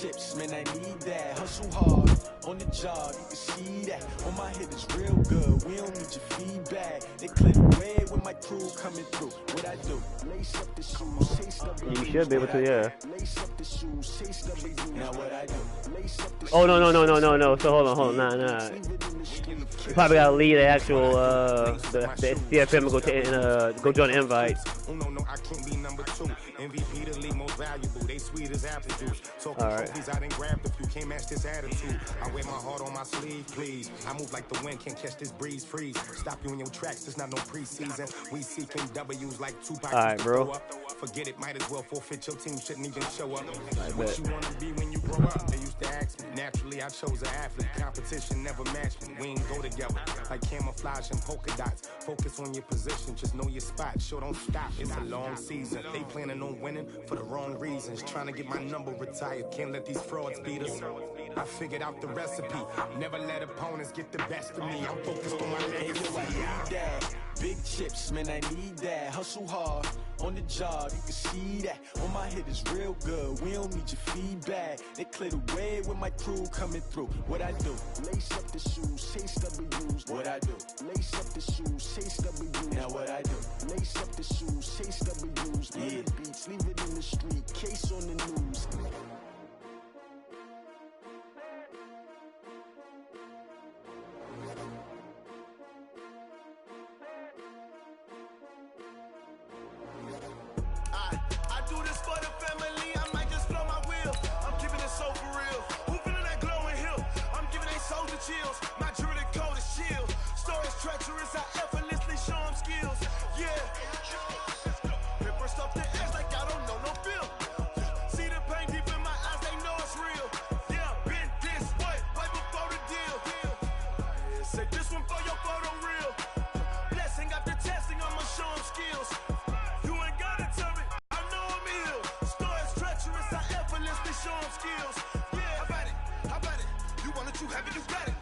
chips, man, I need that. Hustle hard on the job, you can see that. On my hit is real good, we don't need your feedback. They clear the way with my crew coming through. What I do? Lace up the shoes, chase W. You should be able to, yeah. Lace up the shoes, chase W. Now what I do? Lace up the shoes. Oh, no. So hold on. Nah. You probably gotta leave the actual, the CFM and go join the invite. MVP the league most valuable. They sweet as apple juice. Talking trophies, I done grabbed a few. Can't match this attitude. I wear my heart on my sleeve, please. I move like the wind, can't catch this breeze. Freeze. Stop you in your tracks. There's not no preseason. We seeking W's like Tupac. All right, bro. Forget it. Might as well forfeit. Your team shouldn't even show up. What you wanna be when you grow up? They used to ask me. Naturally, I chose an athlete. Competition never matched me. We ain't go together like camouflage and polka dots. Focus on your position. Just know your spot. Sure, don't stop. It's a long season. They planning on winning for the wrong reasons. Trying to get my number retired. Can't let these frauds beat us. I figured out the recipe. Never let opponents get the best of me. I'm focused on my legacy. Big chips, man, I need that. Hustle hard on the job, you can see that. On my hit is real good, we don't need your feedback. They clear the way with my crew coming through. What I do? Lace up the shoes, chase W's. What I do? Lace up the shoes, chase W's. Now what I do? Lace up the shoes, chase W's. Yeah, beats, leave it in the street, case on the news. Chills. My jewelry code is chill. Stories treacherous, I effortlessly show them skills. Yeah. Paper stuff the edge like I don't know no feel. See the pain deep in my eyes, they know it's real. Yeah, been this way before the deal. Yeah, say this one for your photo real. Blessing after testing, I'ma show them skills. You ain't gotta tell me, I know I'm ill. Stories treacherous, I effortlessly show them skills. Yeah, how about it? You want it, you have it, you got it.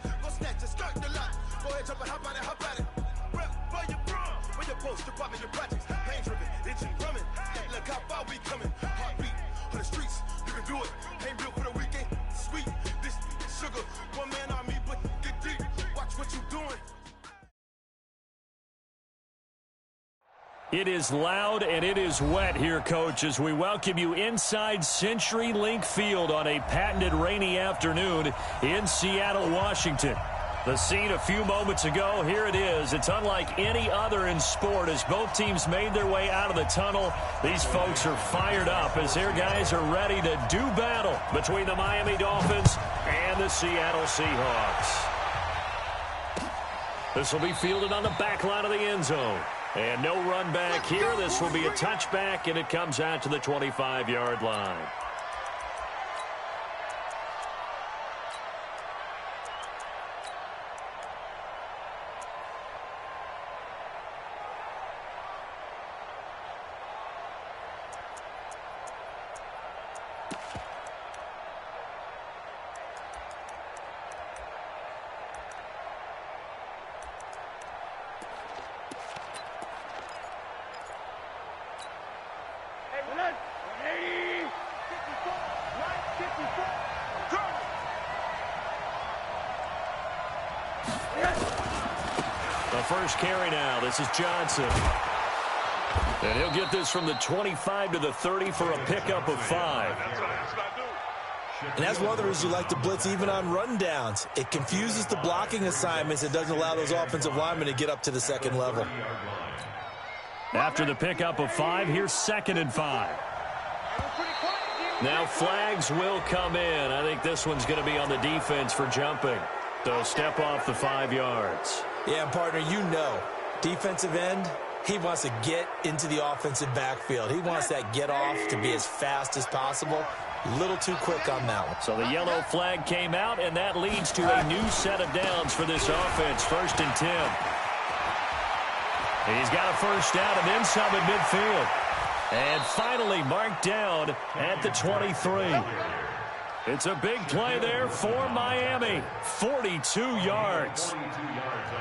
Start the lot. Go ahead, jump and hop on it. Rep for your bro, for your post, department, your projects. Pain driven, itching, drumming. Hey, look how far we coming. Heartbeat on the streets, you can do it. Ain't built for the weekend. Sweet, this sugar. One man army, but get deep. Watch what you doing. It is loud and it is wet here, Coach, as we welcome you inside CenturyLink Field on a patented rainy afternoon in Seattle, Washington. The scene a few moments ago, here it is. It's unlike any other in sport as both teams made their way out of the tunnel. These folks are fired up as their guys are ready to do battle between the Miami Dolphins and the Seattle Seahawks. This will be fielded on the back line of the end zone. And no run back here. This will be a touchback, and it comes out to the 25-yard line. First carry now. This is Johnson. And he'll get this from the 25 to the 30 for a pickup of 5. And that's one of the reasons you like to blitz even on run downs. It confuses the blocking assignments. It doesn't allow those offensive linemen to get up to the second level. After the pickup of 5, here's 2nd and 5. Now flags will come in. I think this one's going to be on the defense for jumping. So step off the 5 yards. Yeah, partner, you know, defensive end, he wants to get into the offensive backfield. He wants that get off to be as fast as possible. A little too quick on that one. So the yellow flag came out, and that leads to a new set of downs for this offense. 1st and 10. He's got a first down and then some at midfield. And finally marked down at the 23. It's a big play there for Miami. 42 yards.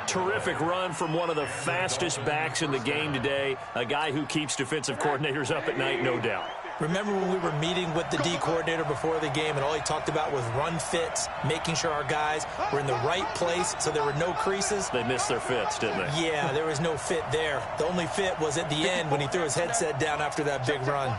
Terrific run from one of the fastest backs in the game today. A guy who keeps defensive coordinators up at night, no doubt. Remember when we were meeting with the D coordinator before the game and all he talked about was run fits, making sure our guys were in the right place so there were no creases? They missed their fits, didn't they? Yeah, there was no fit there. The only fit was at the end when he threw his headset down after that big run.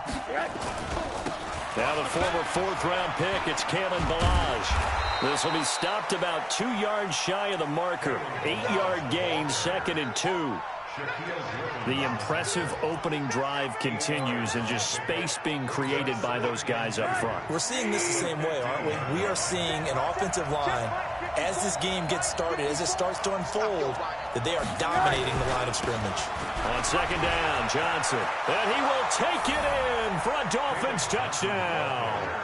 Now the former fourth-round pick, it's Kalen Balaj. This will be stopped about 2 yards shy of the marker. 8-yard gain, 2nd and 2. The impressive opening drive continues and just space being created by those guys up front. We're seeing this the same way, aren't we? We are seeing an offensive line, as this game gets started, as it starts to unfold, that they are dominating the line of scrimmage. On 2nd down, Johnson. And he will take it in for a Dolphins touchdown.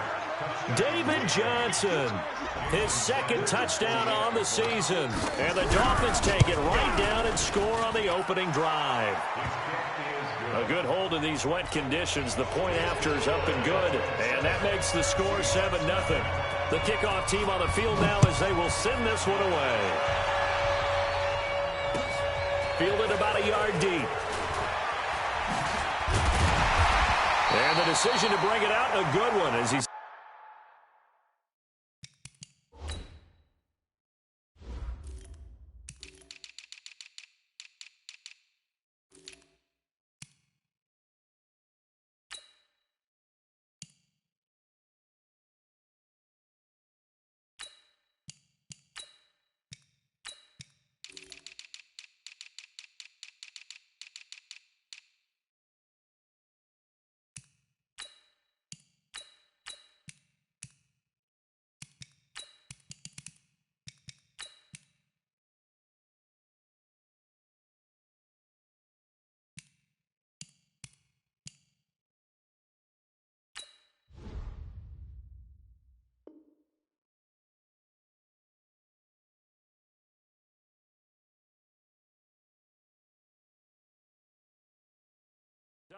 David Johnson, his 2nd touchdown on the season. And the Dolphins take it right down and score on the opening drive. A good hold in these wet conditions. The point after is up and good. And that makes the score 7-0. The kickoff team on the field now as they will send this one away. Fielded about a yard deep. And the decision to bring it out, a good one as he's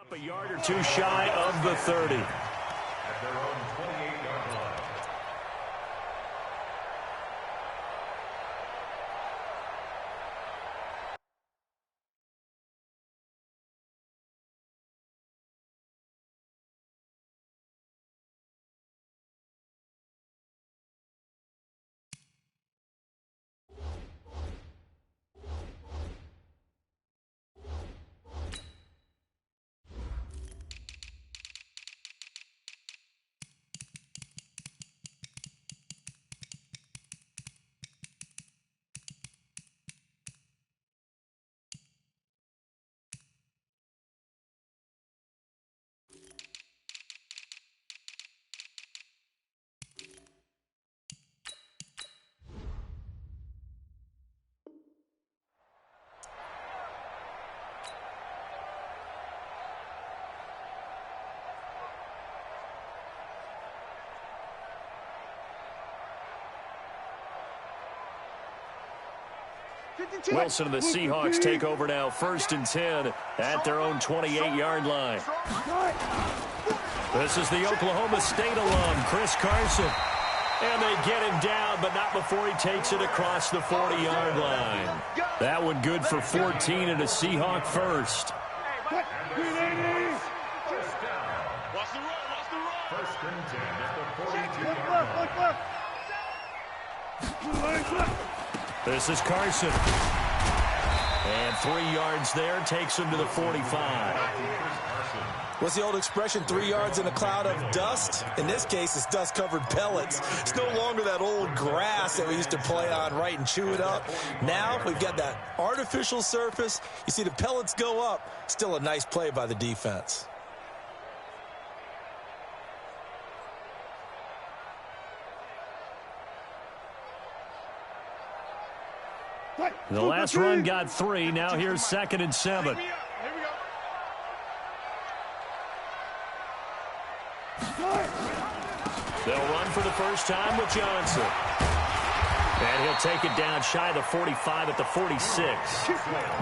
up a yard or two shy of the 30. At their own 28-yard line. Wilson and the Seahawks take over now, 1st and 10 at their own 28-yard line. This is the Oklahoma State alum, Chris Carson. And they get him down, but not before he takes it across the 40-yard line. That one good for 14 and a Seahawk first. Watch the run, watch the run. 1st and 10 at the 42-yard line. This is Carson. And 3 yards there, takes him to the 45. What's the old expression, 3 yards in a cloud of dust? In this case, it's dust-covered pellets. It's no longer that old grass that we used to play on, right, and chew it up. Now we've got that artificial surface. You see the pellets go up. Still a nice play by the defense. The last run got 3. Now here's 2nd and 7. They'll run for the first time with Johnson. And he'll take it down shy of the 45 at the 46.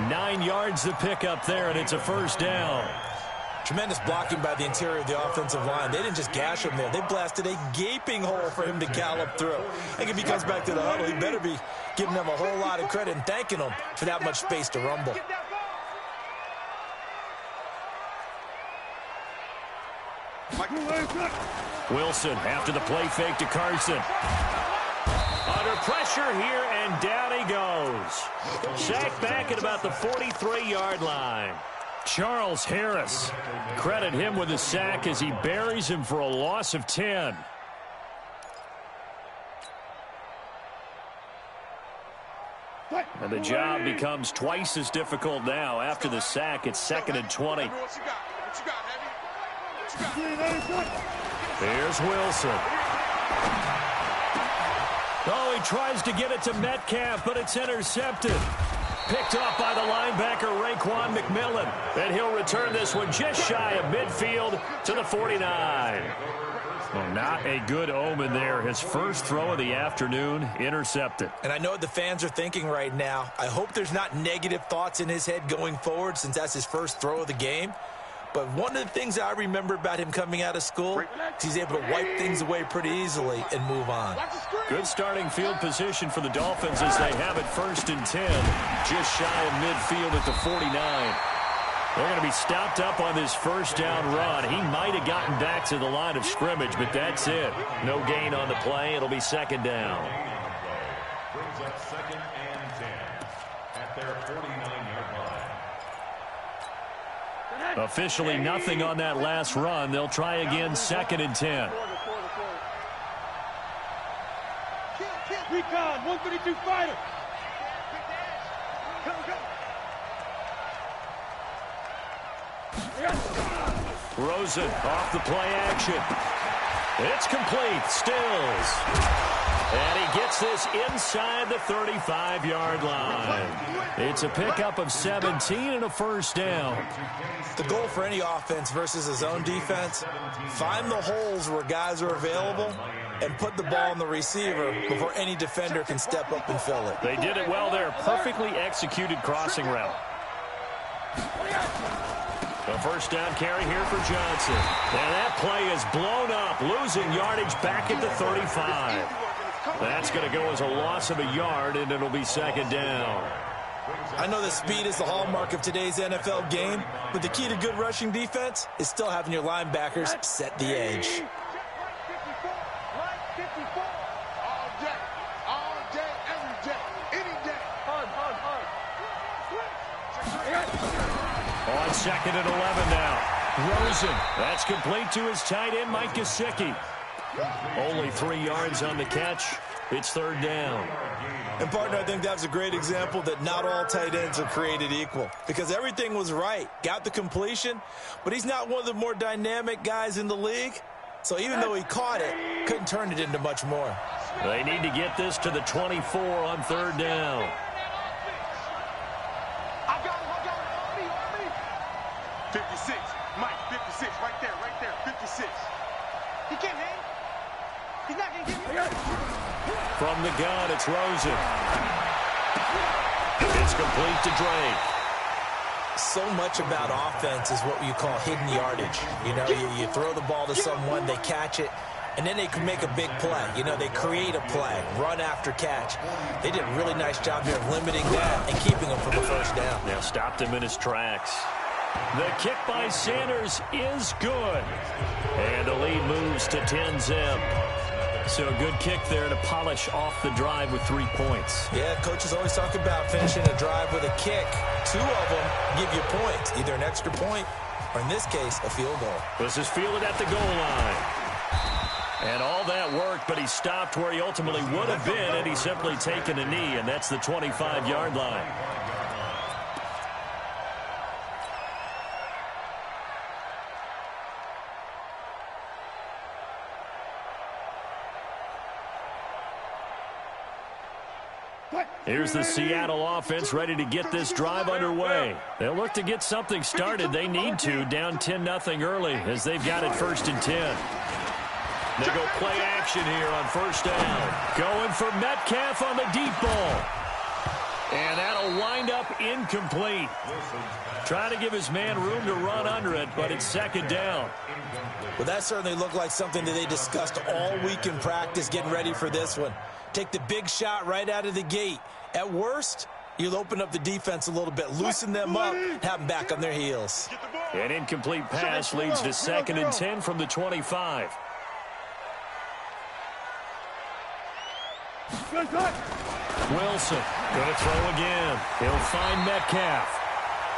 9 yards to pick up there, and it's a 1st down. Tremendous blocking by the interior of the offensive line. They didn't just gash him there. They blasted a gaping hole for him to gallop through. I think if he comes back to the huddle, he better be giving them a whole lot of credit and thanking them for that much space to rumble. Wilson after the play fake to Carson. Under pressure here, and down he goes. Sacked back at about the 43-yard line. Charles Harris. Credit him with a sack as he buries him for a loss of 10. And the job becomes twice as difficult now. After the sack, it's 2nd and 20. Here's Wilson. Oh, he tries to get it to Metcalf, but it's intercepted. Picked off by the linebacker, Raekwon McMillan. And he'll return this one just shy of midfield to the 49. Well, not a good omen there. His first throw of the afternoon, intercepted. And I know what the fans are thinking right now. I hope there's not negative thoughts in his head going forward since that's his first throw of the game. But one of the things I remember about him coming out of school is he's able to wipe things away pretty easily and move on. Good starting field position for the Dolphins as they have it 1st and 10. Just shy of midfield at the 49. They're going to be stopped up on this first down run. He might have gotten back to the line of scrimmage, but that's it. No gain on the play. It'll be 2nd down. Brings up 2nd and 10 at their 49-yard line. Officially nothing on that last run. They'll try again 2nd and 10. Recon, 132 fighter. Rosen off the play action. It's complete. Stills. And he gets this inside the 35-yard line. It's a pickup of 17 and a first down. The goal for any offense versus his own defense, find the holes where guys are available and put the ball on the receiver before any defender can step up and fill it. They did it well there. Perfectly executed crossing route. A first down carry here for Johnson. And that play is blown up, losing yardage back at the 35. That's going to go as a loss of a yard, and it'll be 2nd down. I know that speed is the hallmark of today's NFL game, but the key to good rushing defense is still having your linebackers set the edge. On 2nd and 11 now. Rosen. That's complete to his tight end, Mike Gesicki. Only 3 yards on the catch. It's 3rd down. And, partner, I think that was a great example that not all tight ends are created equal because everything was right. Got the completion, but he's not one of the more dynamic guys in the league. So even though he caught it, couldn't turn it into much more. They need to get this to the 24 on 3rd down. 56, Mike, 56, right there, 56. He can't hang. He's not going to get me. From the gun, it's Rosen. It's complete to Drake. So much about offense is what you call hidden yardage. You know, you throw the ball to someone, they catch it, and then they can make a big play. You know, they create a play, run after catch. They did a really nice job here of limiting that and keeping him from the first down. Now stopped him in his tracks. The kick by Sanders is good. And the lead moves to 10-zip. So a good kick there to polish off the drive with 3 points. Yeah, coaches always talk about finishing a drive with a kick. 2 of them give you points, either an extra point or, in this case, a field goal. This is fielded at the goal line. And all that worked, but he stopped where he ultimately would have been had he simply taken a knee, and that's the 25-yard line. Here's the Seattle offense ready to get this drive underway. They'll look to get something started. They need to, down 10-0 early as they've got it 1st and 10. They go play action here on 1st down. Going for Metcalf on the deep ball. And that'll wind up incomplete. Trying to give his man room to run under it, but it's 2nd down. Well, that certainly looked like something that they discussed all week in practice getting ready for this one. Take the big shot right out of the gate. At worst, You'll open up the defense a little bit, loosen them up, have them back on their heels. An incomplete pass leads to 2nd and 10 from the 25. Wilson going to throw again. He'll find Metcalf.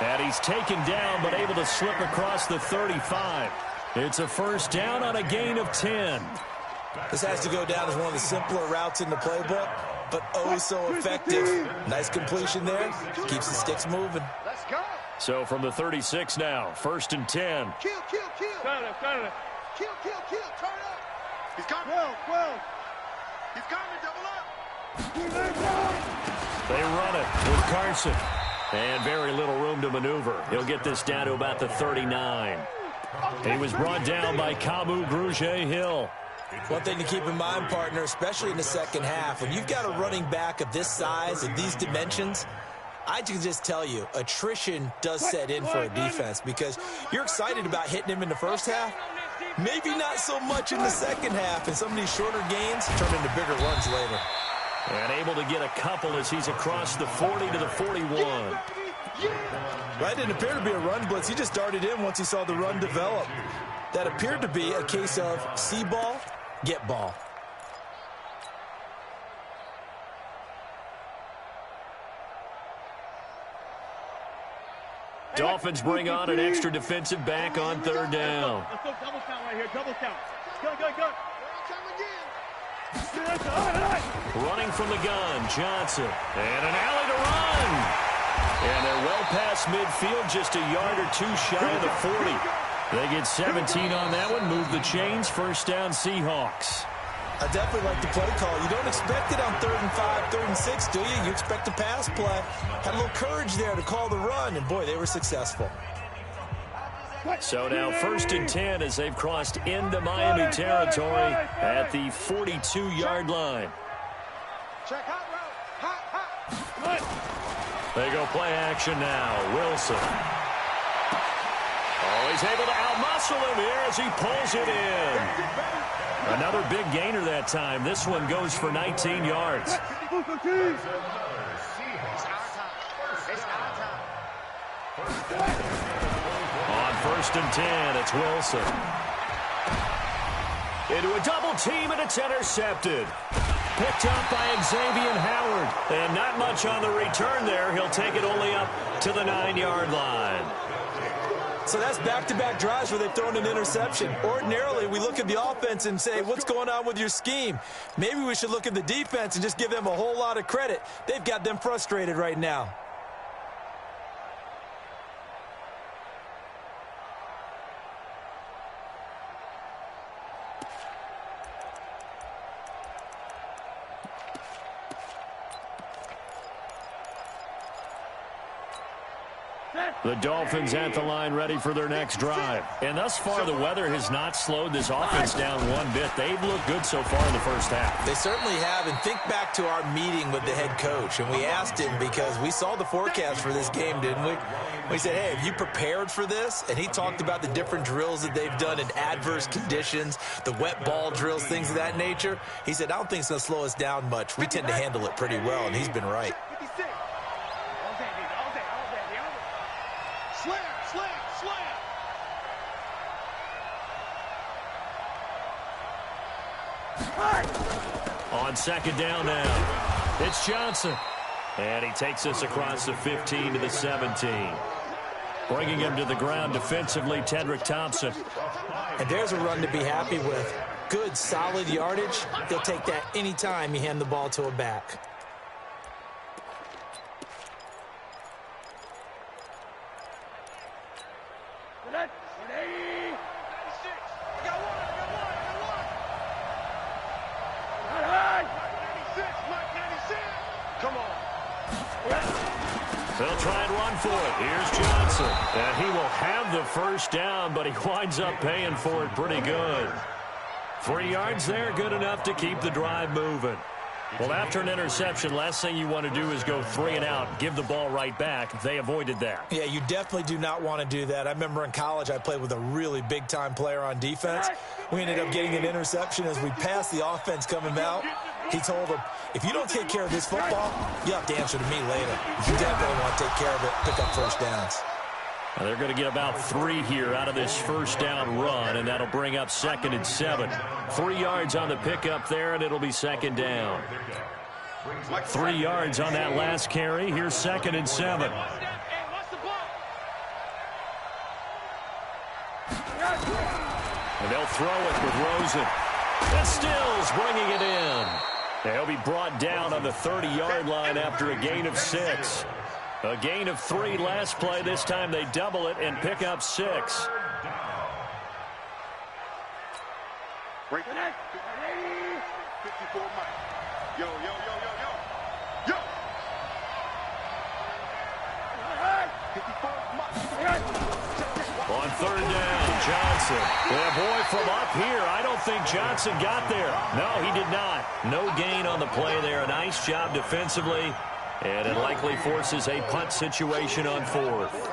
And he's taken down but able to slip across the 35. It's a first down on a gain of 10. This has to go down as one of the simpler routes in the playbook, but oh so effective. Nice completion there. Keeps the sticks moving. Let's go. So from the 36 now, 1st and 10. Kill. Turn it up. Turn it up. Kill. Turn it up. He's coming. Well. He's coming. Double up. They run it with Carson. And very little room to maneuver. He'll get this down to about the 39. He was brought down by Kamu Grugier-Hill. One thing to keep in mind, partner, especially in the second half, when you've got a running back of this size and these dimensions, I can just tell you, attrition does set in for a defense because you're excited about hitting him in the first half. Maybe not so much in the second half, and some of these shorter gains turn into bigger runs later. And able to get a couple as he's across the 40 to the 41. That didn't appear to be a run blitz. He just darted in once he saw the run develop. That appeared to be a case of see ball, get ball. Dolphins bring on an extra defensive back on 3rd down. Let's go double count right here. Double count. Go. Running from the gun, Johnson. And an alley to run. And they're well past midfield, just a yard or two shy of the 40. They get 17 on that one, move the chains, first down Seahawks. I definitely like the play call. You don't expect it on 3rd and 5, 3rd and 6, do you? You expect a pass play. Had a little courage there to call the run, and boy, they were successful. So now 1st and 10 as they've crossed into Miami territory at the 42-yard line. Check hot route. Hot. They go play action now. Wilson. Oh, he's able to outmuscle him here as he pulls it in. Another big gainer that time. This one goes for 19 yards. On 1st and 10, it's Wilson. Into a double team, and it's intercepted. Picked up by Xavier Howard. And not much on the return there. He'll take it only up to the 9-yard line. So that's back-to-back drives where they've thrown an interception. Ordinarily, we look at the offense and say, what's going on with your scheme? Maybe we should look at the defense and just give them a whole lot of credit. They've got them frustrated right now. The Dolphins at the line ready for their next drive. And thus far, the weather has not slowed this offense down one bit. They've looked good so far in the first half. They certainly have. And think back to our meeting with the head coach. And we asked him because we saw the forecast for this game, didn't we? We said, hey, have you prepared for this? And he talked about the different drills that they've done in adverse conditions, the wet ball drills, things of that nature. He said, I don't think it's going to slow us down much. We tend to handle it pretty well, and he's been right. On 2nd down now, it's Johnson. And he takes us across the 15 to the 17. Bringing him to the ground defensively, Tedrick Thompson. And there's a run to be happy with. Good, solid yardage. He'll take that anytime you hand the ball to a back. They'll try and run for it. Here's Johnson. And he will have the first down, but he winds up paying for it pretty good. 3 yards there, good enough to keep the drive moving. Well, after an interception, last thing you want to do is go 3 and out, give the ball right back. They avoided that. Yeah, you definitely do not want to do that. I remember in college I played with a really big-time player on defense. We ended up getting an interception as we passed the offense coming out. He told him, if you don't take care of this football, you have to answer to me later. You definitely want to take care of it, pick up first downs. Now they're going to get about 3 here out of this first down run, and that'll bring up 2nd and 7. 3 yards on the pickup there, and it'll be 2nd down. 3 yards on that last carry. Here's 2nd and 7. And they'll throw it with Rosen. And Stills bringing it in. They'll be brought down on the 30-yard line after a gain of 6. A gain of 3 last play. This time they double it and pick up 6. Break it. 54 Mike. Yo, yo, yo, yo, yo. Yo. 54 Mike. On 3rd down, Johnson. Well, boy, from up here, I don't think Johnson got there. No, he did not. No gain on the play there. A nice job defensively. And it likely forces a punt situation on 4th.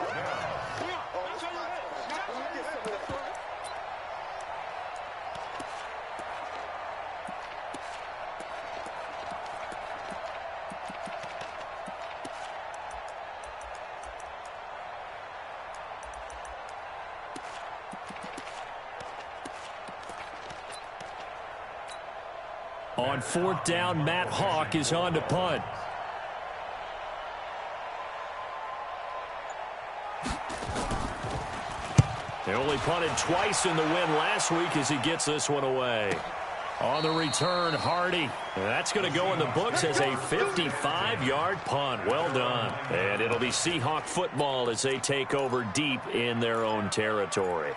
On 4th down, Matt Hawk is on to punt. They only punted twice in the win last week as he gets this one away. On the return, Hardy. And that's going to go in the books as a 55-yard punt. Well done. And it'll be Seahawk football as they take over deep in their own territory.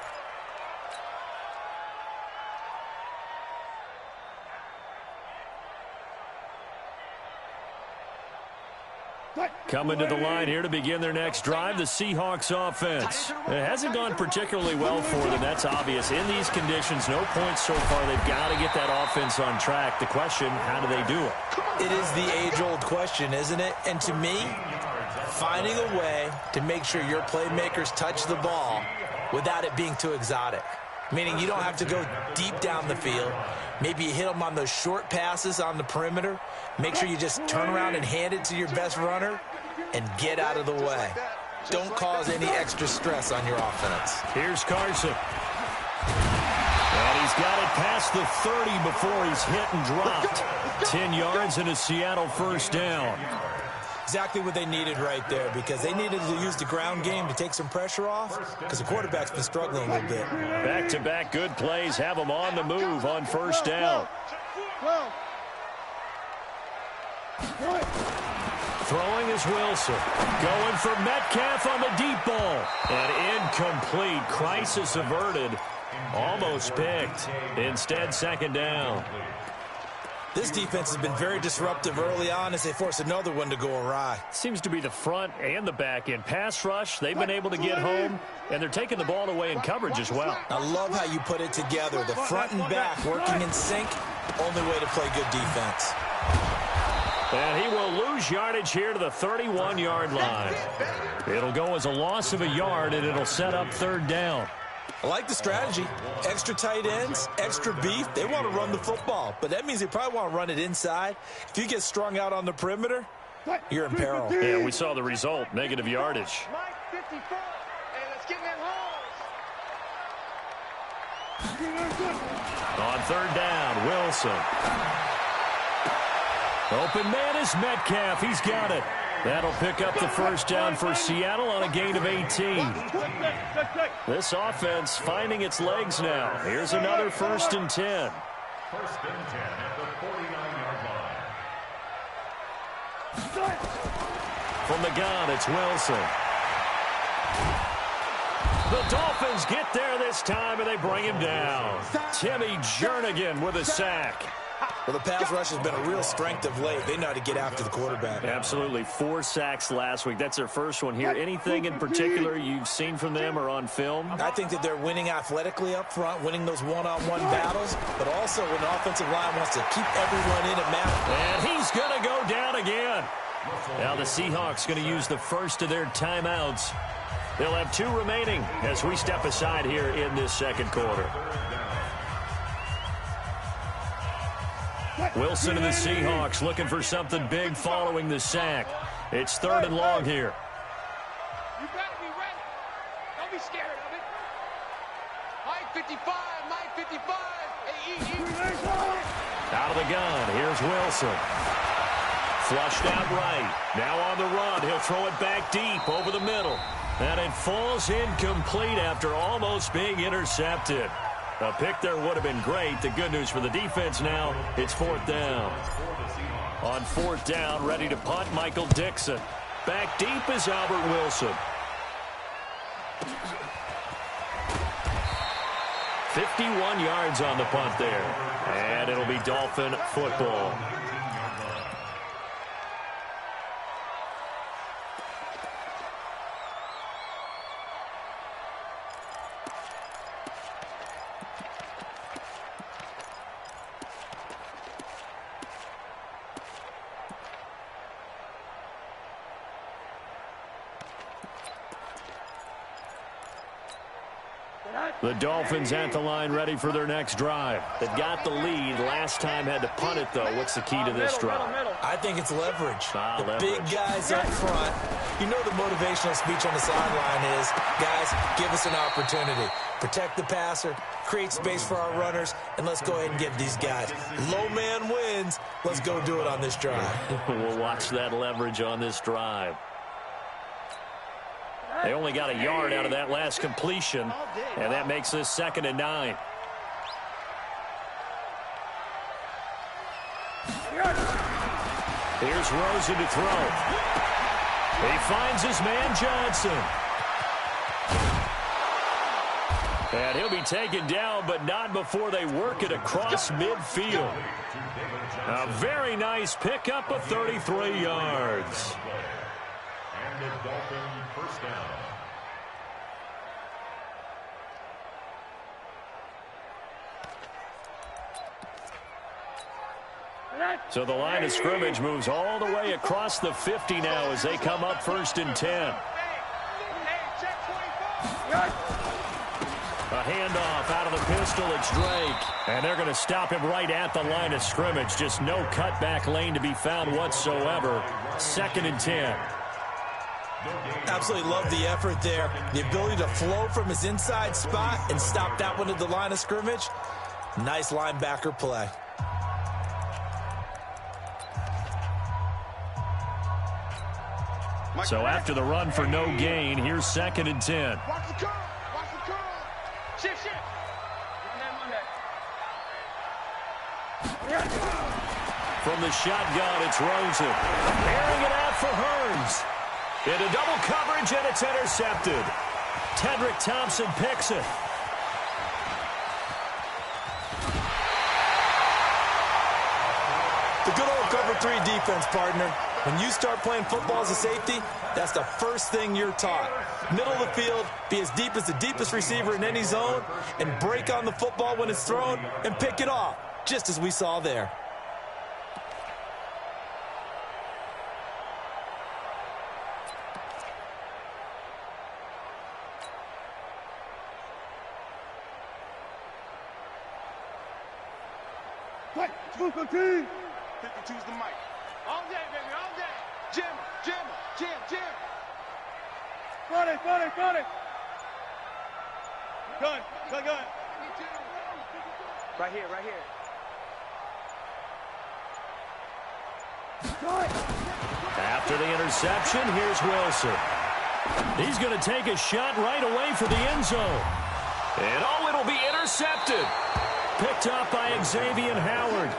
Coming to the line here to begin their next drive, the Seahawks offense. It hasn't gone particularly well for them, that's obvious. In these conditions, no points so far. They've got to get that offense on track. The question, how do they do it? It is the age-old question, isn't it? And to me, finding a way to make sure your playmakers touch the ball without it being too exotic. Meaning you don't have to go deep down the field. Maybe you hit them on those short passes on the perimeter. Make sure you just turn around and hand it to your best runner and get out of the way. Don't cause any extra stress on your offense. Here's Carson. And he's got it past the 30 before he's hit and dropped. 10 yards and a Seattle first down. Exactly what they needed right there, because they needed to use the ground game to take some pressure off, because the quarterback's been struggling a little bit. Back-to-back good plays have them on the move on first down. Throwing is Wilson. Going for Metcalf on the deep ball. And incomplete. Crisis averted. Almost picked. Instead, second down. This defense has been very disruptive early on as they force another one to go awry. Seems to be the front and the back end. Pass rush, they've been able to get home, and they're taking the ball away in coverage as well. I love how you put it together. The front and back working in sync. Only way to play good defense. And he will lose yardage here to the 31-yard line. It'll go as a loss of a yard, and it'll set up third down. I like the strategy. Extra tight ends, extra beef. They want to run the football, but that means they probably want to run it inside. If you get strung out on the perimeter, you're in peril. Yeah, we saw the result, negative yardage. Mike 54, and let's get in that hole. On third down, Wilson. Open man is Metcalf. He's got it. That'll pick up the first down for Seattle on a gain of 18. This offense finding its legs now. Here's another 1st and 10. 1st and 10 at the 49-yard line. From the gun, it's Wilson. The Dolphins get there this time, and they bring him down. Timmy Jernigan with a sack. Well, the pass rush has been a real strength of late. They know how to get after the quarterback. Absolutely. 4 sacks last week. That's their first one here. Anything in particular you've seen from them or on film? I think that they're winning athletically up front, winning those one-on-one battles, but also when the offensive line wants to keep everyone in, it matters. And he's going to go down again. Now the Seahawks going to use the first of their timeouts. They'll have 2 remaining as we step aside here in this second quarter. Wilson and the Seahawks looking for something big following the sack. It's 3rd and long here. You better be ready. Don't be scared of it. Mike 55, Mike 55. Out of the gun, here's Wilson. Flushed out right. Now on the run, he'll throw it back deep over the middle. And it falls incomplete after almost being intercepted. A pick there would have been great. The good news for the defense now, it's 4th down. On 4th down, ready to punt, Michael Dixon. Back deep is Albert Wilson. 51 yards on the punt there. And it'll be Dolphin football. The Dolphins at the line ready for their next drive. They've got the lead. Last time had to punt it, though. What's the key to this drive? I think it's leverage. The leverage. Big guys up front. You know the motivational speech on the sideline is, guys, give us an opportunity. Protect the passer, create space for our runners, and let's go ahead and get these guys. Low man wins. Let's go do it on this drive. We'll watch that leverage on this drive. They only got a yard out of that last completion, and that makes this 2nd and 9. Here's Rosen to throw. He finds his man Johnson. And he'll be taken down, but not before they work it across midfield. A very nice pickup of 33 yards. And the Dolphin first down. So the line of scrimmage moves all the way across the 50 now as they come up 1st and 10. A handoff out of the pistol. It's Drake. And they're going to stop him right at the line of scrimmage. Just no cutback lane to be found whatsoever. 2nd and 10. Absolutely love the effort there. The ability to flow from his inside spot and stop that one at the line of scrimmage. Nice linebacker play. So after the run for no gain, here's 2nd and 10. Watch the curl. Watch the curl. Shift. From the shotgun, it's Rosen. Airing it out for Hearns. Into double coverage, and it's intercepted. Tedrick Thompson picks it. The good old cover 3 defense, partner. When you start playing football as a safety, that's the first thing you're taught. Middle of the field, be as deep as the deepest receiver in any zone, and break on the football when it's thrown and pick it off, just as we saw there. What? 52's the mic. All day, baby, all day. Jim. Got it. Gun. Right here. After the interception, here's Wilson. He's going to take a shot right away for the end zone. And it'll be intercepted. Picked up by Xavier Howard.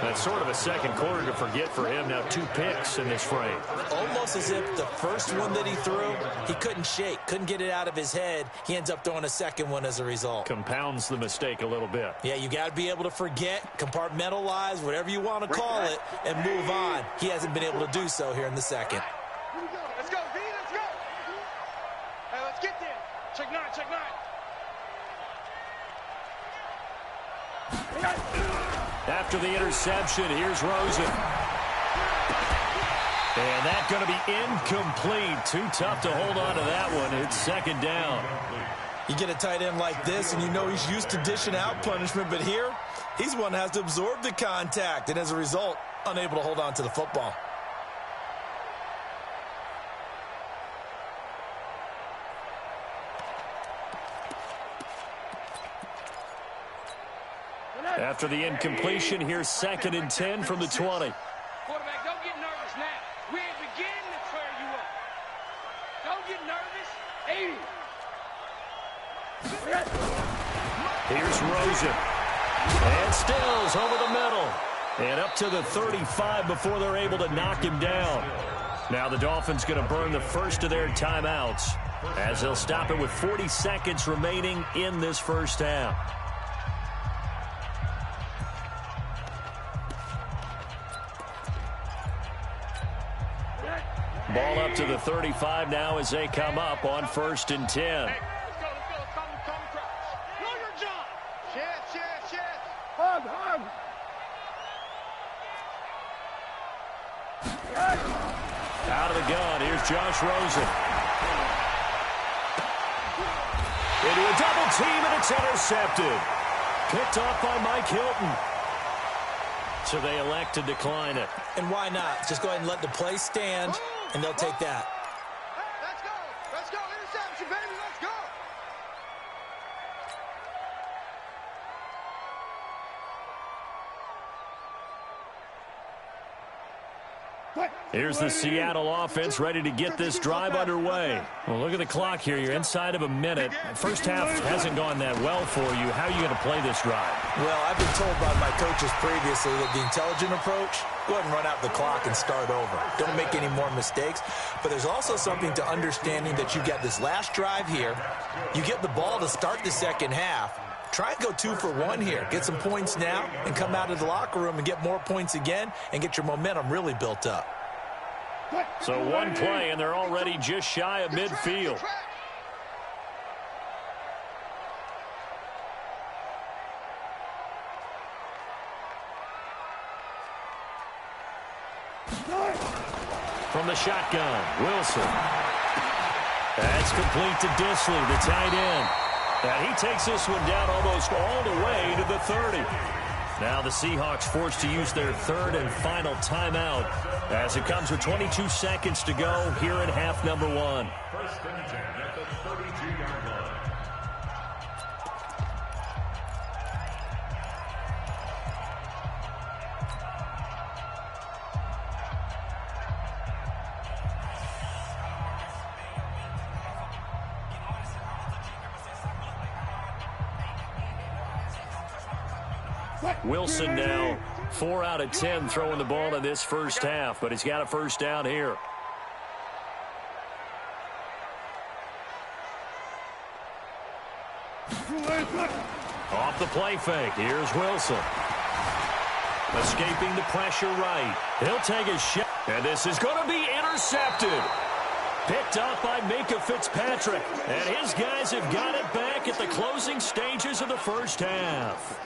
That's sort of a second quarter to forget for him. Now 2 picks in this frame. Almost as if the first one that he threw, he couldn't shake, couldn't get it out of his head. He ends up throwing a second one as a result. Compounds the mistake a little bit. Yeah, you got to be able to forget, compartmentalize, whatever you want to call it, and move on. He hasn't been able to do so here in the second. Let's go, V, let's go. Hey, let's get there. Check 9, check 9. After the interception, here's Rosen. And that's going to be incomplete. Too tough to hold on to that one. It's second down. You get a tight end like this, and you know he's used to dishing out punishment, but here, he's the one that has to absorb the contact, and as a result, unable to hold on to the football. After the incompletion, here's 2nd and 10 from the 20. Quarterback, don't get nervous now. We ain't beginning to clear you up. Don't get nervous. 80. Here's Rosen. And Stills over the middle. And up to the 35 before they're able to knock him down. Now the Dolphins going to burn the first of their timeouts as they'll stop it with 40 seconds remaining in this first half. Ball up to the 35 now as they come up on 1st and 10. Hey, let's go. Come across. Know your job. Chest. Hug. Out of the gun, here's Josh Rosen. Into a double team, and it's intercepted. Picked off by Mike Hilton. So they elect to decline it. And why not? Just go ahead and let the play stand, and they'll take that. Let's go. Interception, baby. Let's go. Here's the Seattle offense ready to get this drive underway. Well, look at the clock here. You're inside of a minute. First half hasn't gone that well for you. How are you going to play this drive? Well, I've been told by my coaches previously that the intelligent approach, go ahead and run out the clock and start over. Don't make any more mistakes. But there's also something to understanding that you get this last drive here. You get the ball to start the second half. Try and go 2 for 1 here. Get some points now and come out of the locker room and get more points again and get your momentum really built up. So one play, and they're already just shy of midfield. From the shotgun, Wilson. That's complete to Disley, the tight end. And he takes this one down almost all the way to the 30. Now the Seahawks forced to use their 3rd and final timeout as it comes with 22 seconds to go here in half number 1. 1st and 10 at the 32-yard line. Wilson now 4 out of 10 throwing the ball in this first half, but he's got a first down here. Off the play fake, here's Wilson. Escaping the pressure right. He'll take a shot, and this is going to be intercepted. Picked up by Minka Fitzpatrick, and his guys have got it back at the closing stages of the first half.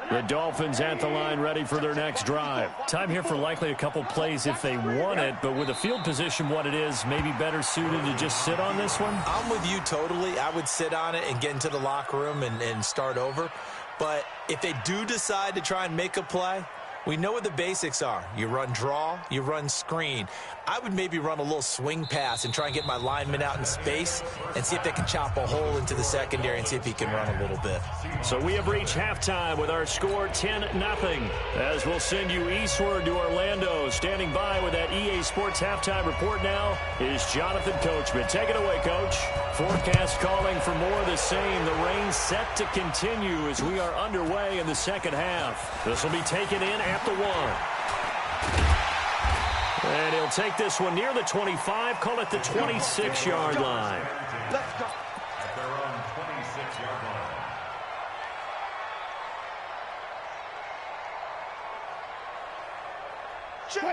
The Dolphins at the line ready for their next drive. Time here for likely a couple plays if they want it, but with the field position what it is, maybe better suited to just sit on this one? I'm with you totally. I would sit on it and get into the locker room and start over. But if they do decide to try and make a play, We know what the basics are. You run draw, you run screen. I would maybe run a little swing pass and try and get my lineman out in space and see if they can chop a hole into the secondary and see if he can run a little bit. So we have reached halftime with our score 10-0. As we'll send you eastward to Orlando. Standing by with that EA Sports halftime report now is Jonathan Coachman. Take it away, Coach. Forecast calling for more of the same. The rain set to continue as we are underway in the second half. This will be taken in at the 1. And he'll take this one near the 25, call it the 26-yard line. Let's go. They're on 26-yard line.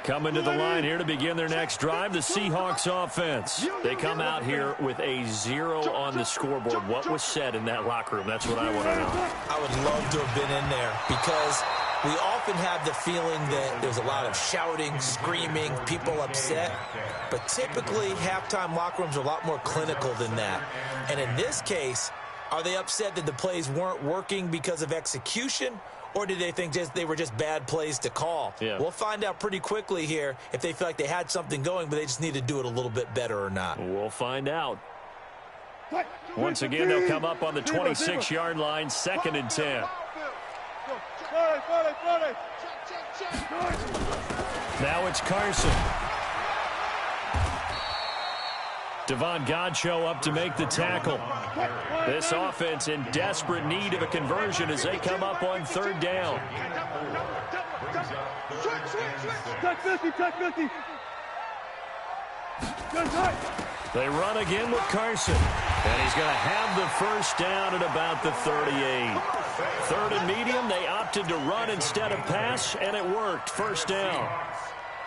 Coming to the line here to begin their next drive, the Seahawks offense. They come out here with a 0 on the scoreboard. What was said in that locker room? That's what I want to know. I would love to have been in there because we often have the feeling that there's a lot of shouting, screaming, people upset. But typically, halftime locker rooms are a lot more clinical than that. And in this case, are they upset that the plays weren't working because of execution? Or did they think they were just bad plays to call? Yeah. We'll find out pretty quickly here if they feel like they had something going, but they just need to do it a little bit better or not. We'll find out. Once again, they'll come up on the 26-yard line, 2nd and 10. Now it's Carson. Devon Godchaux up to make the tackle. This offense in desperate need of a conversion as they come up on 3rd down. They run again with Carson. And he's going to have the 1st down at about the 38. 3rd and medium, they opted to run instead of pass, and it worked. 1st down.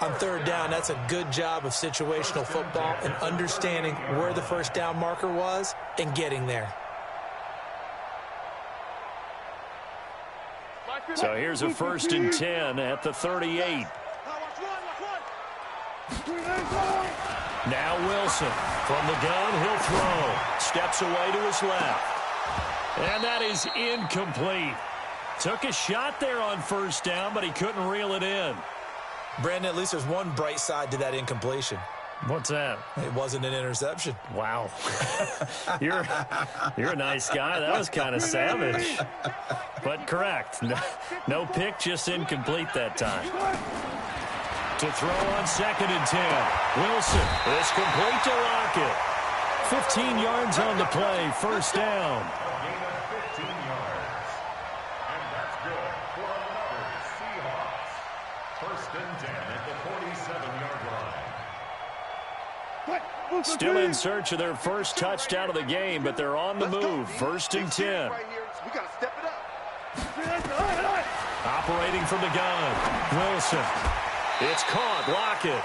On 3rd down, that's a good job of situational football and understanding where the 1st down marker was and getting there. So here's a 1st and 10 at the 38. Now Wilson from the gun, he'll throw. Steps away to his left. And that is incomplete. Took a shot there on 1st down, but he couldn't reel it in. Brandon, at least there's one bright side to that incompletion. What's that? It wasn't an interception. Wow. You're a nice guy. That was kind of savage. But correct. No pick, just incomplete that time. To throw on 2nd and 10. Wilson is complete to Lockett. 15 yards on the play. 1st down. A gain of 15 yards. And that's good for another Seahawks. 1st and 10 at the 47-yard line. Still in search of their 1st touchdown of the game, but they're on the move. 1st and 10. We got to step it up. Operating from the gun. Wilson. It's caught. Lockett.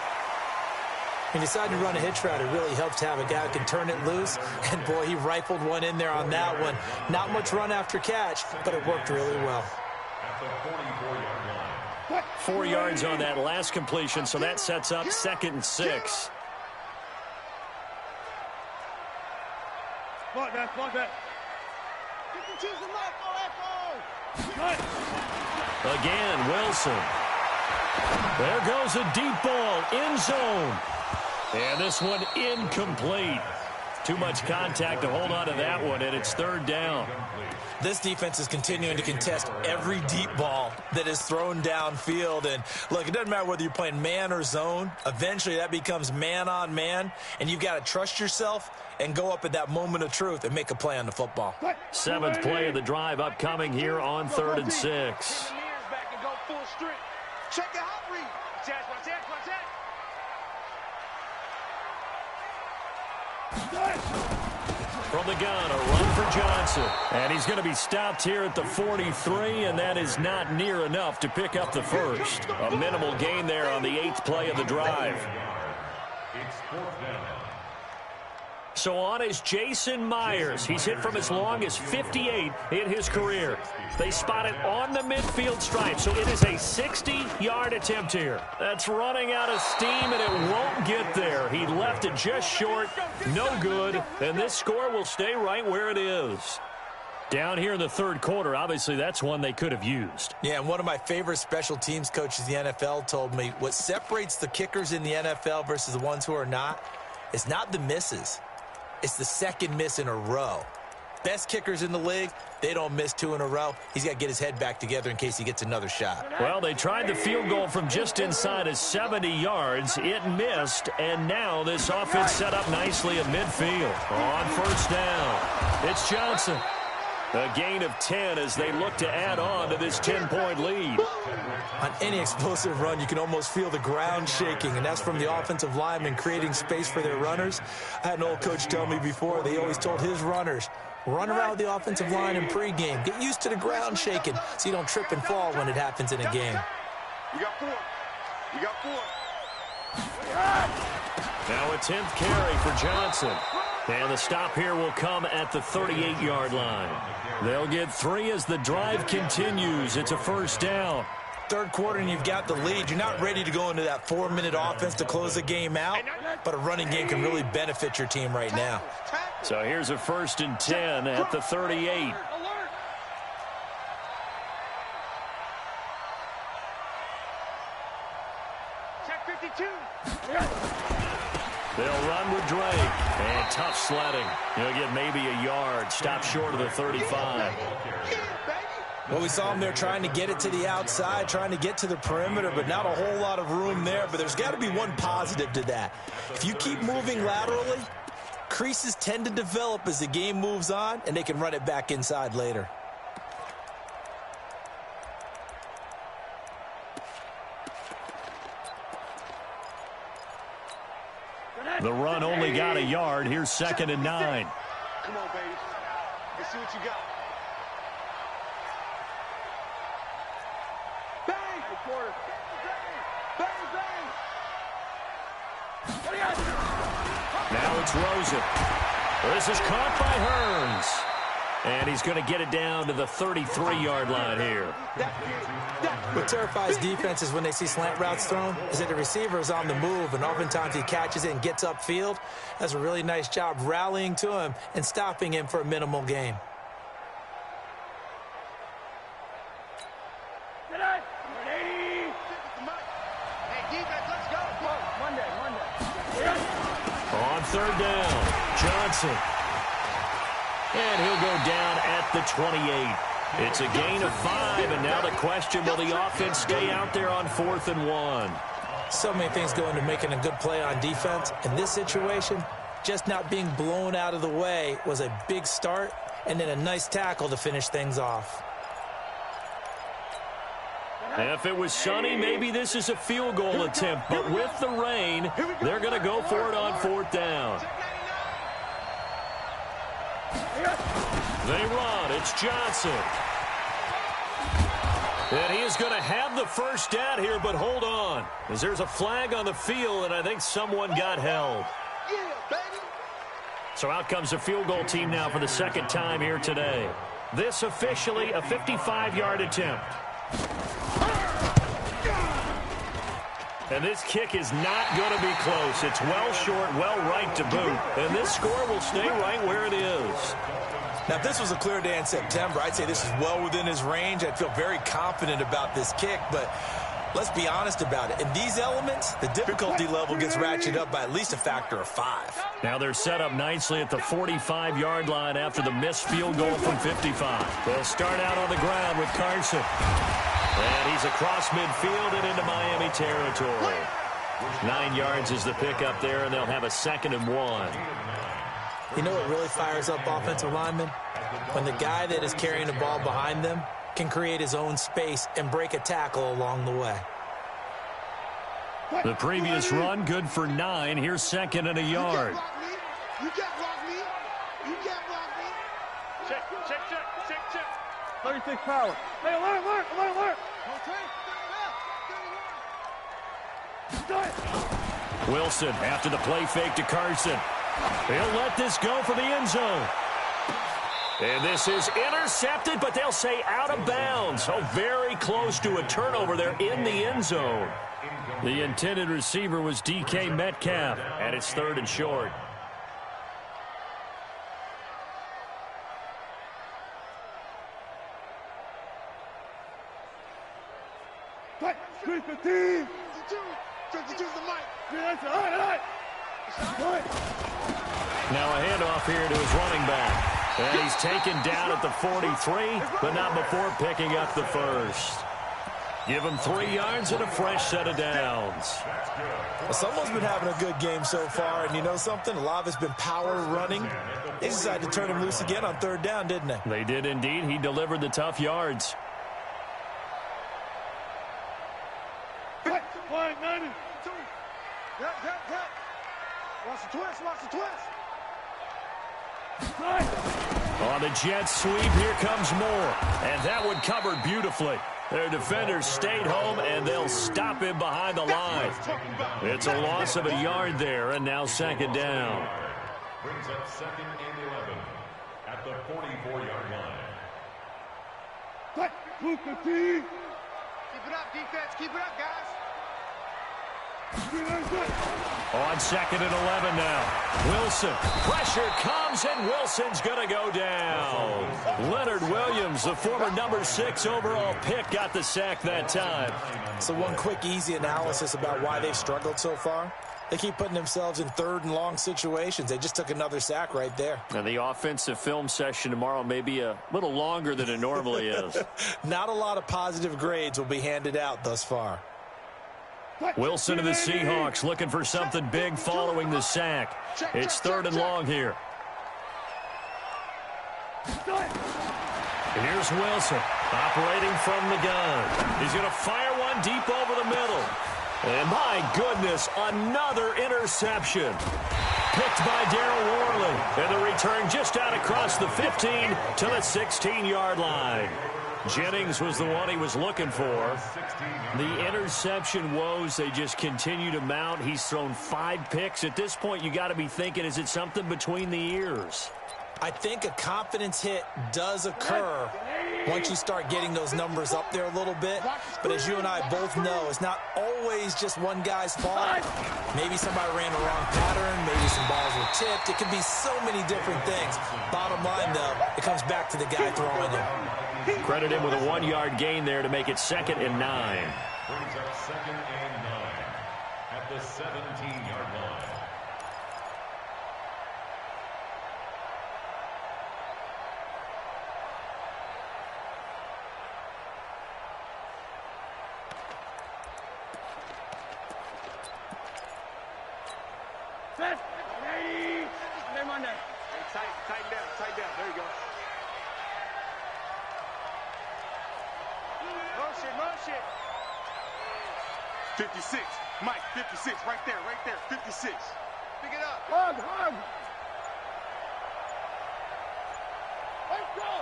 He decided to run a hitch route. It really helps to have a guy who can turn it loose. And, boy, he rifled one in there on that one. Not much run after catch, but it worked really well. At the 44-yard line. 4 yards on that last completion, so that sets up 2nd and 6. Again, Wilson. There goes a deep ball, end zone. And this one incomplete. Too much contact to hold on to that one, and it's 3rd down. This defense is continuing to contest every deep ball that is thrown downfield. And, look, it doesn't matter whether you're playing man or zone. Eventually, that becomes man on man, and you've got to trust yourself and go up at that moment of truth and make a play on the football. 7th play of the drive upcoming here on 3rd and 6. Check it out, read. From the gun, a run for Johnson. And he's going to be stopped here at the 43, and that is not near enough to pick up the 1st. A minimal gain there on the 8th play of the drive. It's 4th down. So on is Jason Myers. He's hit from as long as 58 in his career. They spot it on the midfield stripe, so it is a 60-yard attempt here. That's running out of steam, and it won't get there. He left it just short, no good, and this score will stay right where it is. Down here in the third quarter, obviously that's one they could have used. Yeah, and one of my favorite special teams coaches in the NFL told me what separates the kickers in the NFL versus the ones who are not is not the misses. It's the second miss in a row. Best kickers in the league, they don't miss 2 in a row. He's got to get his head back together in case he gets another shot. Well, they tried the field goal from just inside of 70 yards. It missed, and now this offense set up nicely at midfield. On first down, it's Johnson. A gain of 10 as they look to add on to this 10-point lead. On any explosive run, you can almost feel the ground shaking, and that's from the offensive linemen creating space for their runners. I had an old coach tell me before, they always told his runners, run around the offensive line in pregame. Get used to the ground shaking so you don't trip and fall when it happens in a game. You got 4. You got 4. Now a 10th carry for Johnson. And the stop here will come at the 38-yard line. They'll get 3 as the drive continues. It's a first down. Third quarter and you've got the lead. You're not ready to go into that 4-minute offense to close the game out, but a running game can really benefit your team right now. So here's a 1st and 10 at the 38. Check 52. They'll run with Drake. And tough sledding. He'll get maybe a yard. Stop short of the 35. Well, we saw him there trying to get it to the outside, trying to get to the perimeter, but not a whole lot of room there. But there's got to be one positive to that. If you keep moving laterally, creases tend to develop as the game moves on, and they can run it back inside later. The run only got a yard. Here's 2nd and 9. Come on, baby. Let's see what you got. Bang! Hey, quarter. Bang, bang! Now it's Rosen. This is caught by Hearns. And he's going to get it down to the 33-yard line here. What terrifies defenses when they see slant routes thrown is that the receiver is on the move, and oftentimes he catches it and gets upfield. Does a really nice job rallying to him and stopping him for a minimal gain. On 3rd down, Johnson. And he'll go down at the 28. It's a gain of 5, and now the question, will the offense stay out there on 4th and 1? So many things go into making a good play on defense. In this situation, just not being blown out of the way was a big start, and then a nice tackle to finish things off. If it was sunny, maybe this is a field goal attempt, but with the rain, they're going to go for it on 4th down. They run. It's Johnson. And he is going to have the first down here, but hold on, as there's a flag on the field, and I think someone got held. So out comes the field goal team now for the 2nd time here today. This officially a 55-yard attempt. And this kick is not going to be close. It's well short, well right to boot. And this score will stay right where it is. Now, if this was a clear day in September, I'd say this is well within his range. I'd feel very confident about this kick, but let's be honest about it. In these elements, the difficulty level gets ratcheted up by at least a factor of 5. Now they're set up nicely at the 45-yard line after the missed field goal from 55. They'll start out on the ground with Carson. And he's across midfield and into Miami territory. 9 yards is the pickup there, and they'll have a 2nd and 1. You know what really fires up offensive linemen? When the guy that is carrying the ball behind them can create his own space and break a tackle along the way. The previous run, good for 9. Here's 2nd and a yard. You can't block me. You can't block me. Check. 36 power. Hey, alert. Wilson after the play fake to Carson. He'll let this go for the end zone. And this is intercepted, but they'll say out of bounds. So very close to a turnover there in the end zone. The intended receiver was DK Metcalf, and it's 3rd and short. 15. 52's the mic. Now a handoff here to his running back. And he's taken down at the 43, but not before picking up the first. Give him 3 yards and a fresh set of downs. Well, someone's been having a good game so far, and you know something? A lot of it's been power running. They decided to turn him loose again on 3rd down, didn't they? They did indeed. He delivered the tough yards. Quiet, 90. Watch the twist, watch the twist. On the jet sweep, here comes more. And that one covered beautifully. Their defenders stayed home, and they'll stop him behind the line. It's a loss of a yard there, and now 2nd down. Brings up 2nd and 11 at the 44-yard line. Keep it up, defense. Keep it up, guys. On 2nd and 11 now. Wilson. Pressure comes, and Wilson's going to go down. Leonard Williams, the former number 6 overall pick, got the sack that time. So one quick, easy analysis about why they've struggled so far. They keep putting themselves in 3rd and long situations. They just took another sack right there. And the offensive film session tomorrow may be a little longer than it normally is. Not a lot of positive grades will be handed out thus far. Wilson of the Seahawks looking for something big following the sack. It's 3rd and long here. Here's Wilson operating from the gun. He's going to fire one deep over the middle. And my goodness, another interception. Picked by Darryl Worley. And the return just out across the 15 to the 16-yard line. Jennings was the one he was looking for. The interception woes, they just continue to mount. He's thrown 5 picks. At this point, you got to be thinking, is it something between the ears? I think a confidence hit does occur once you start getting those numbers up there a little bit. But as you and I both know, it's not always just one guy's fault. Maybe somebody ran the wrong pattern. Maybe some balls were tipped. It could be so many different things. Bottom line, though, it comes back to the guy throwing them. Credit him with a 1-yard gain there to make it 2nd and 9. Brings up 2nd and 9 at the 17-yard line. Tighten down. There you go. Motion. 56. Mike, 56. Right there. 56. Pick it up. Hug. Let's go.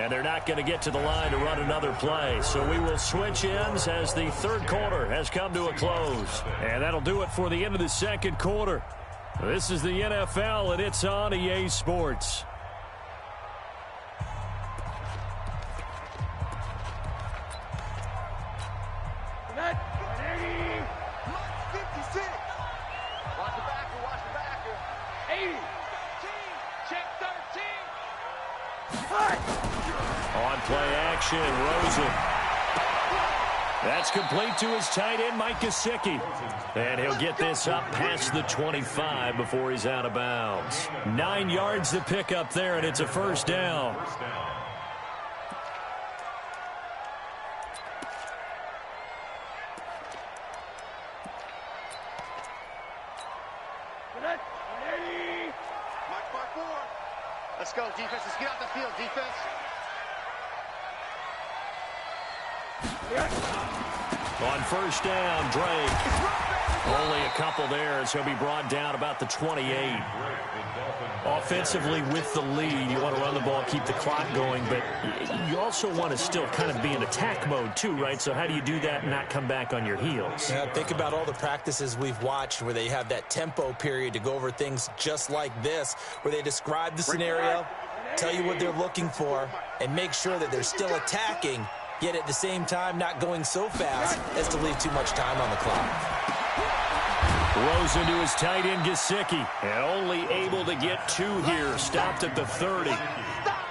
And they're not going to get to the line to run another play. So we will switch ends as the 3rd quarter has come to a close. And that'll do it for the end of the 2nd quarter. This is the NFL, and it's on EA Sports. On play action, Rosen. That's complete to his tight end, Mike Gesicki. And he'll get this up past the 25 before he's out of bounds. 9 yards to pick up there, and it's a 1st down. Let's go, defense. Let's get out the field, defense. On 1st down, Drake. Only a couple there as he'll be brought down about the 28. Offensively with the lead, you want to run the ball, keep the clock going, but you also want to still kind of be in attack mode too, right? So how do you do that and not come back on your heels? Yeah, think about all the practices we've watched where they have that tempo period to go over things just like this, where they describe the scenario, tell you what they're looking for, and make sure that they're still attacking, yet at the same time not going so fast as to leave too much time on the clock. Rosen to his tight end, Gesicki, and only able to get 2 here, stopped at the 30.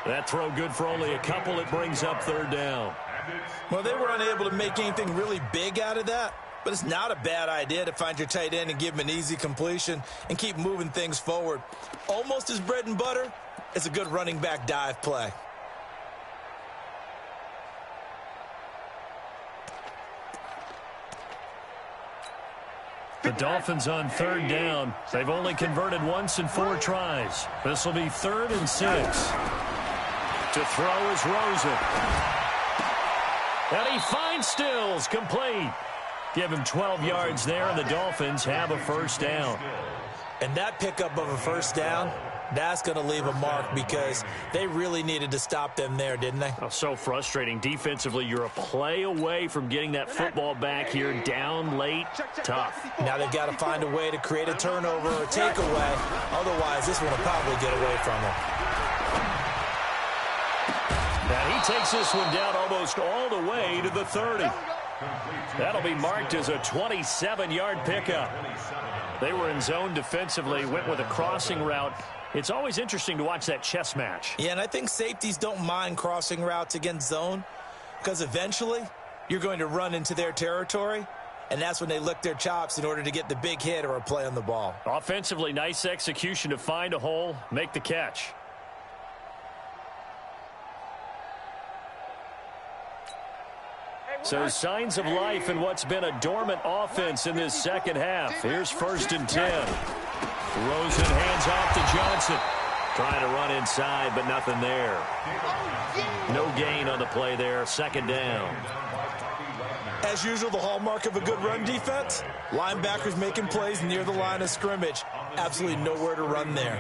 That throw good for only a couple. It brings up 3rd down. Well, they were unable to make anything really big out of that, but it's not a bad idea to find your tight end and give him an easy completion and keep moving things forward. Almost as bread and butter as a good running back dive play. The Dolphins on third down. They've only converted once in 4 tries. This will be 3rd and 6. To throw is Rosen. And he finds Stills, complete. Give him 12 yards there, and the Dolphins have a first down. And that pickup of a first down, that's going to leave a mark because they really needed to stop them there, didn't they? Oh, so frustrating. Defensively, you're a play away from getting that football back here. Down late, tough. Now they've got to find a way to create a turnover or a takeaway. Otherwise, this one will probably get away from them. And he takes this one down almost all the way to the 30. That'll be marked as a 27-yard pickup. They were in zone defensively, went with a crossing route. It's always interesting to watch that chess match. Yeah, and I think safeties don't mind crossing routes against zone because eventually you're going to run into their territory, and that's when they lick their chops in order to get the big hit or a play on the ball. Offensively, nice execution to find a hole, make the catch. So signs of life in what's been a dormant offense in this second half. Here's 1st and 10. Rosen hands off to Johnson. Trying to run inside, but nothing there. No gain on the play there. 2nd down. As usual, the hallmark of a good run defense, linebackers making plays near the line of scrimmage. Absolutely nowhere to run there.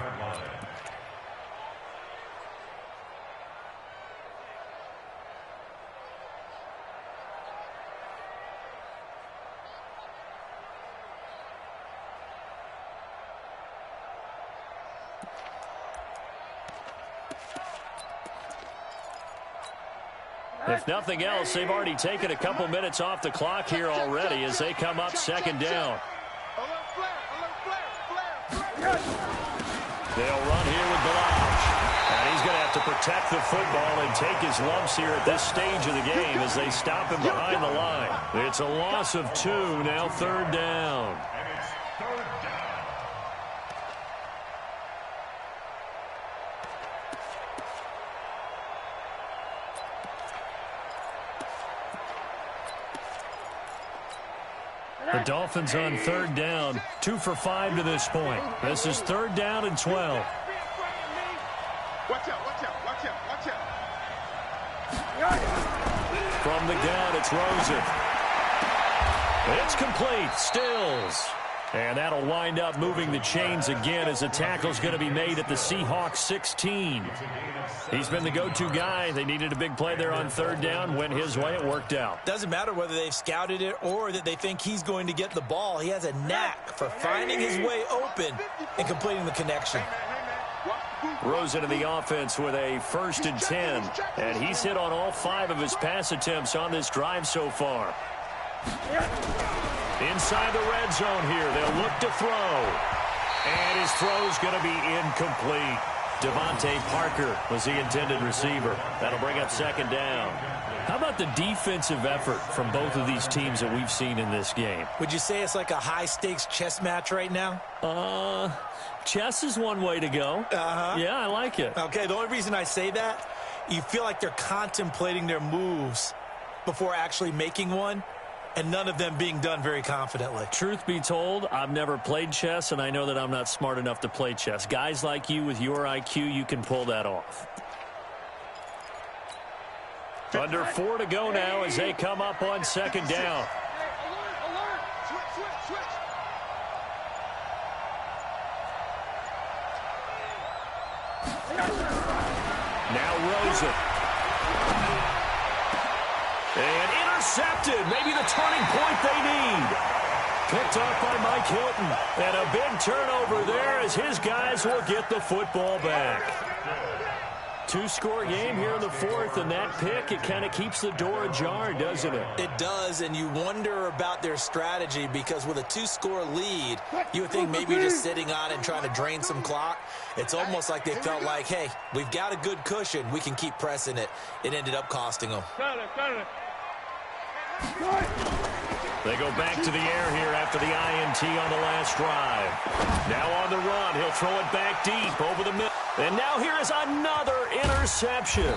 If nothing else, they've already taken a couple minutes off the clock here already as they come up 2nd down. They'll run here with Balaj. And he's going to have to protect the football and take his lumps here at this stage of the game as they stop him behind the line. It's a loss of 2, now 3rd down. The Dolphins on 3rd down, 2 for 5 to this point. This is 3rd down and 12. Watch out, watch out, watch out, watch out. From the gun, it's Rosen. It's complete. Stills. And that'll wind up moving the chains again as the tackle's going to be made at the Seahawks 16. He's been the go-to guy. They needed a big play there on 3rd down. Went his way. It worked out. Doesn't matter whether they've scouted it or that they think he's going to get the ball. He has a knack for finding his way open and completing the connection. Rosen in the offense with a 1st and 10. And he's hit on all 5 of his pass attempts on this drive so far. Inside the red zone here. They'll look to throw. And his throw's going to be incomplete. Devontae Parker was the intended receiver. That'll bring up 2nd down. How about the defensive effort from both of these teams that we've seen in this game? Would you say it's like a high-stakes chess match right now? Chess is one way to go. Yeah, I like it. Okay, the only reason I say that, you feel like they're contemplating their moves before actually making one, and none of them being done very confidently. Truth be told, I've never played chess, and I know that I'm not smart enough to play chess. Guys like you with your IQ, you can pull that off. Under 4 to go now as they come up on 2nd down. Now Rosen. And intercepted. Maybe the turning point they need. Picked off by Mike Hilton. And a big turnover there as his guys will get the football back. two-score game here in the fourth, and that pick, it kind of keeps the door ajar, doesn't it? It does, and you wonder about their strategy because with a two-score lead, you would think maybe just sitting on it and trying to drain some clock. It's almost like they felt like, hey, we've got a good cushion. We can keep pressing it. It ended up costing them. They go back to the air here after the INT on the last drive. Now on the run. He'll throw it back deep over the middle. And now here is another interception.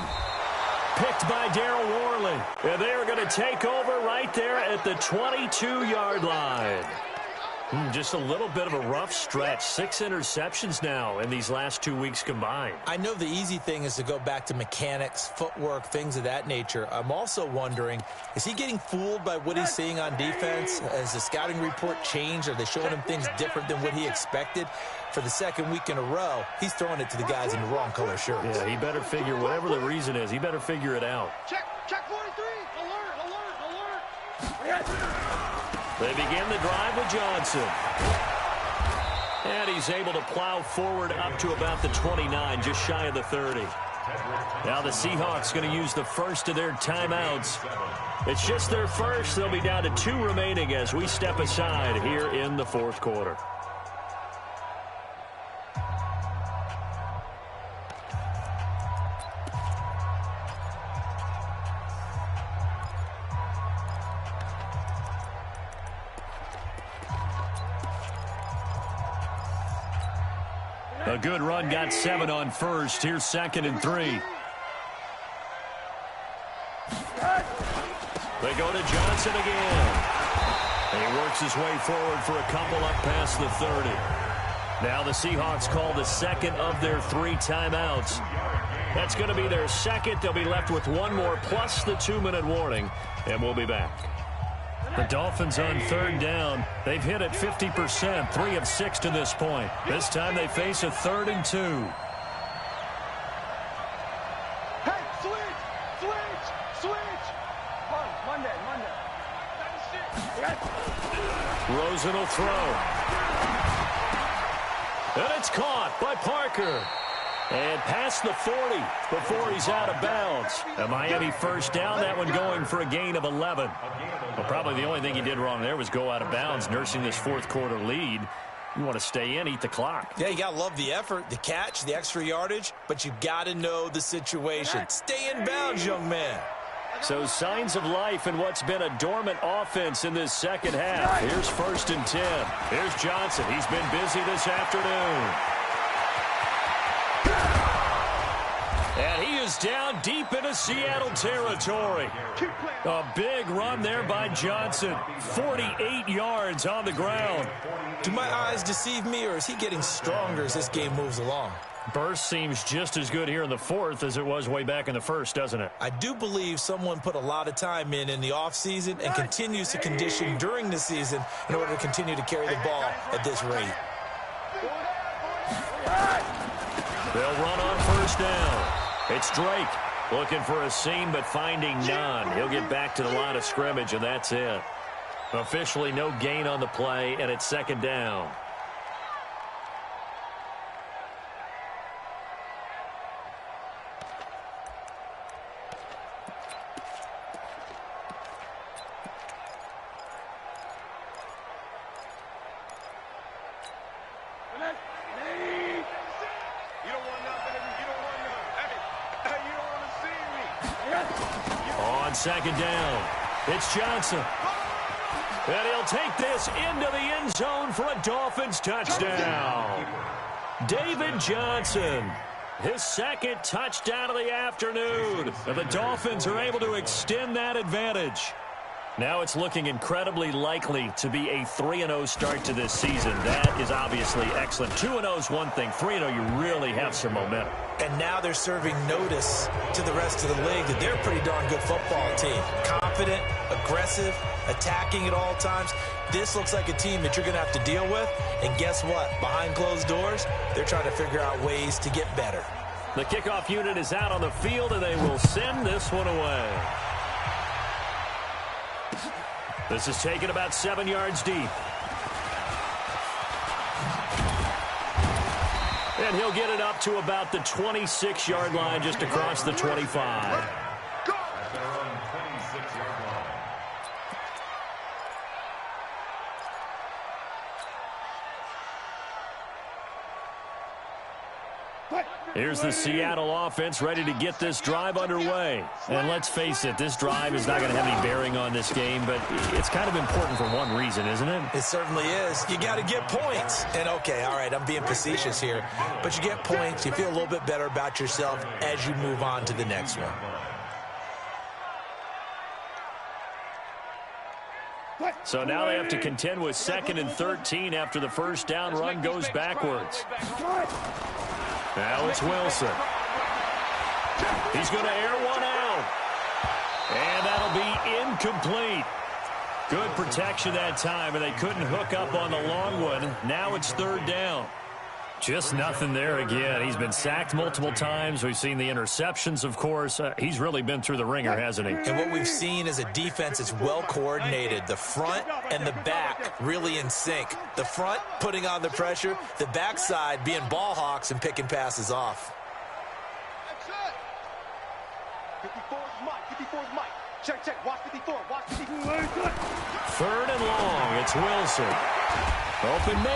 Picked by Darryl Worley. And they are going to take over right there at the 22-yard line. Just a little bit of a rough stretch. 6 interceptions now in these last 2 weeks combined. I know the easy thing is to go back to mechanics, footwork, things of that nature. I'm also wondering, is he getting fooled by what he's seeing on defense? Has the scouting report changed? Are they showing him things different than what he expected? For the second week in a row, he's throwing it to the guys in the wrong color shirts. Yeah, he better figure, whatever the reason is, he better figure it out. Check 43. Alert. They begin the drive with Johnson. And he's able to plow forward up to about the 29, just shy of the 30. Now the Seahawks going to use the first of their timeouts. It's just their first. They'll be down to 2 remaining as we step aside here in the fourth quarter. A good run, got 7 on first. Here's 2nd and 3. They go to Johnson again. And he works his way forward for a couple up past the 30. Now the Seahawks call the second of their 3 timeouts. That's going to be their second. They'll be left with 1 more plus the 2-minute warning. And we'll be back. The Dolphins on 3rd down. They've hit it 50%, 3 of 6 to this point. This time they face a 3rd and 2. Hey, switch. Monday. Rosen will throw. And it's caught by Parker. And past the 40 before he's out of bounds. A Miami first down, that one going for a gain of 11. Well, probably the only thing he did wrong there was go out of bounds, nursing this fourth quarter lead. You want to stay in, eat the clock. Yeah, you got to love the effort, the catch, the extra yardage, but you got to know the situation. Stay in bounds, young man. So signs of life in what's been a dormant offense in this second half. Here's 1st and 10. Here's Johnson. He's been busy this afternoon. And he is down deep into Seattle territory. A big run there by Johnson. 48 yards on the ground. Do my eyes deceive me, or is he getting stronger as this game moves along? Burst seems just as good here in the fourth as it was way back in the first, doesn't it? I do believe someone put a lot of time in the offseason and continues to condition during the season in order to continue to carry the ball at this rate. They'll run on 1st down. It's Drake looking for a seam but finding none. He'll get back to the line of scrimmage, and that's it. Officially no gain on the play, and it's 2nd down. On 2nd down, it's Johnson. And he'll take this into the end zone for a Dolphins touchdown. David Johnson, his 2nd touchdown of the afternoon. And the Dolphins are able to extend that advantage. Now it's looking incredibly likely to be a 3-0 start to this season. That is obviously excellent. 2-0 is one thing. 3-0, you really have some momentum. And now they're serving notice to the rest of the league that they're a pretty darn good football team. Confident, aggressive, attacking at all times. This looks like a team that you're going to have to deal with. And guess what? Behind closed doors, they're trying to figure out ways to get better. The kickoff unit is out on the field, and they will send this one away. This is taken about 7 yards deep. And he'll get it up to about the 26-yard line, just across the 25. Here's the Seattle offense ready to get this drive underway. And let's face it, this drive is not going to have any bearing on this game, but it's kind of important for one reason, isn't it? It certainly is. You got to get points. And, okay, all right, I'm being facetious here. But you get points, you feel a little bit better about yourself as you move on to the next one. So now they have to contend with 2nd and 13 after the first down run goes backwards. Now it's Wilson. He's going to air one out. And that'll be incomplete. Good protection that time, and they couldn't hook up on the long one. Now it's 3rd down. Just nothing there again. He's been sacked multiple times. We've seen the interceptions, of course. He's really been through the ringer, hasn't he? And what we've seen is a defense that's well coordinated. The front and the back really in sync. The front putting on the pressure. The backside being ball hawks and picking passes off. That's it. 54's Mike. 54's Mike. Check, check. Watch 54. Watch 54. 3rd and long. It's Wilson. Open man.